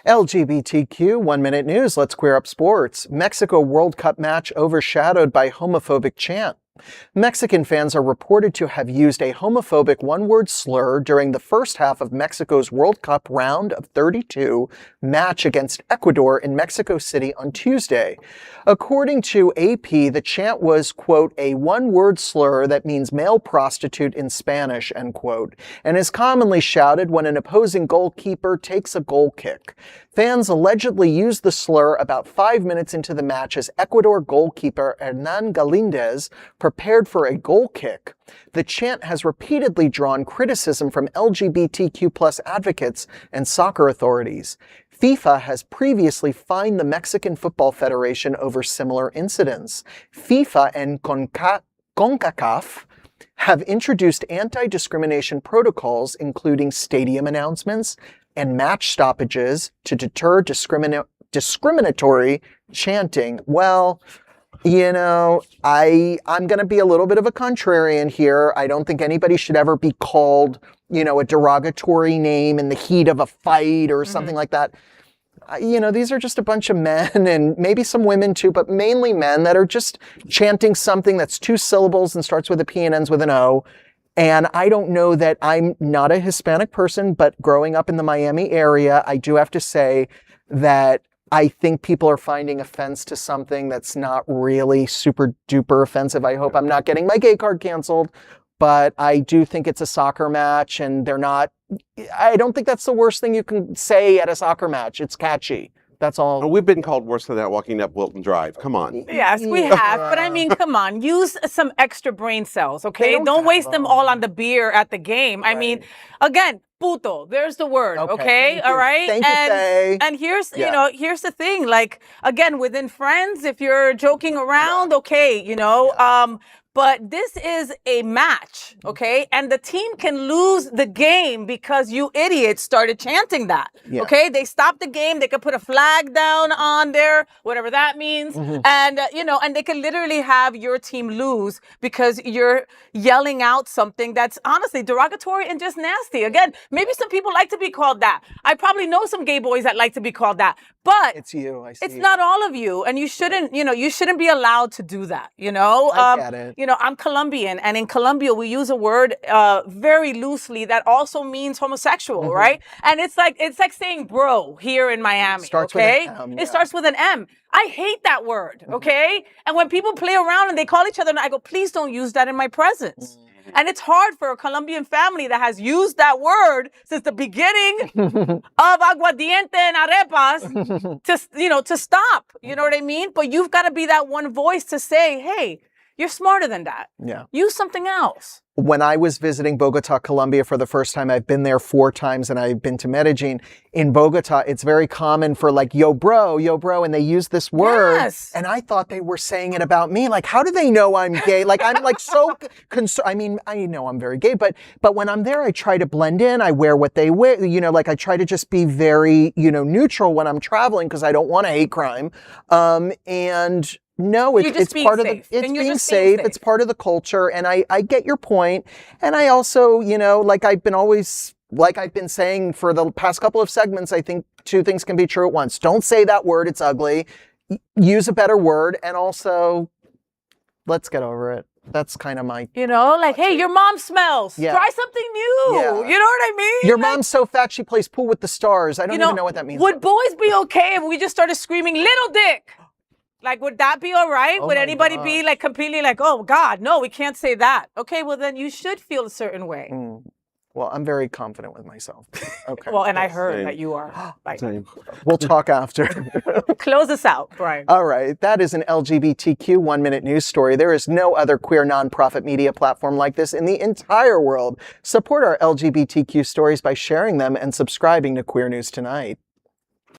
LGBTQ 1 Minute News. Let's queer up sports. Mexico World Cup match overshadowed by homophobic chant. Mexican fans are reported to have used a homophobic one-word slur during the first half of Mexico's World Cup round of 32 match against Ecuador in Mexico City on Tuesday. According to AP, the chant was, quote, a one-word slur that means male prostitute in Spanish, end quote, and is commonly shouted when an opposing goalkeeper takes a goal kick. Fans allegedly used the slur about 5 minutes into the match as Ecuador goalkeeper Hernán Galíndez prepared for a goal kick. The chant has repeatedly drawn criticism from LGBTQ+ advocates and soccer authorities. FIFA has previously fined the Mexican Football Federation over similar incidents. FIFA and CONCACAF have introduced anti-discrimination protocols, including stadium announcements and match stoppages to deter discriminatory chanting. Well, you know, I'm going to be a little bit of a contrarian here. I don't think anybody should ever be called, you know, a derogatory name in the heat of a fight or something like that. You know, these are just a bunch of men and maybe some women too, but mainly men that are just chanting something that's 2 syllables and starts with a P and ends with an O. And I don't know that I'm not a Hispanic person, but growing up in the Miami area, I do have to say that I think people are finding offense to something that's not really super duper offensive. I hope I'm not getting my gay card canceled, but I do think it's a soccer match and I don't think that's the worst thing you can say at a soccer match. It's catchy. That's all. We've been called worse than that walking up Wilton Drive. Come on. Yes, we have. But I mean, come on. Use some extra brain cells, okay? Don't waste them all on the beer at the game. Right. I mean, again, puto. There's the word, okay? All right? Thank you, Faye. And here's, you know, here's the thing. Like, again, within friends, if you're joking around, okay, you know, but this is a match, okay? And the team can lose the game because you idiots started chanting that, okay? They stopped the game. They could put a flag down on there, whatever that means. And, you know, and they could literally have your team lose because you're yelling out something that's honestly derogatory and just nasty. Again, maybe some people like to be called that. I probably know some gay boys that like to be called that. But it's you. I see it's not all of you. And you shouldn't, you know, you shouldn't be allowed to do that, you know? I get it. You know, I'm Colombian, and in Colombia, we use a word very loosely that also means homosexual, right? And it's like saying bro here in Miami, Starts okay? with an M, It starts with an M. I hate that word, okay? And when people play around and they call each other, I go, please don't use that in my presence. And it's hard for a Colombian family that has used that word since the beginning of aguardiente and arepas to stop. You know what I mean? But you've got to be that one voice to say, hey, you're smarter than that. Yeah. Use something else. When I was visiting Bogota, Colombia for the first time, I've been there 4 times and I've been to Medellin. In Bogota, it's very common for like, yo bro, and they use this word. Yes. And I thought they were saying it about me. Like, how do they know I'm gay? Like, I'm like so concerned. I mean, I know I'm very gay, but when I'm there, I try to blend in. I wear what they wear, you know, like I try to just be very, you know, neutral when I'm traveling because I don't want a hate crime. And no, it's part of the, it's being safe. It's part of the culture. And I get your point. And I also, you know, like I've been saying for the past couple of segments, I think 2 things can be true at once. Don't say that word. It's ugly. Use a better word. And also, let's get over it. That's kind of my... You know, like, hey, your mom smells. Yeah. Try something new. Yeah. You know what I mean? Your mom's so fat she plays pool with the stars. I don't even know what that means. Would boys be okay if we just started screaming, little dick? Like, would that be all right? Would anybody be like completely like, oh God, no, we can't say that. Okay, well then you should feel a certain way. Well, I'm very confident with myself. Okay. Well, and I heard that you are. Like, we'll talk after. Close us out, Brian. All right. That is an LGBTQ 1 Minute news story. There is no other queer nonprofit media platform like this in the entire world. Support our LGBTQ stories by sharing them and subscribing to Queer News Tonight.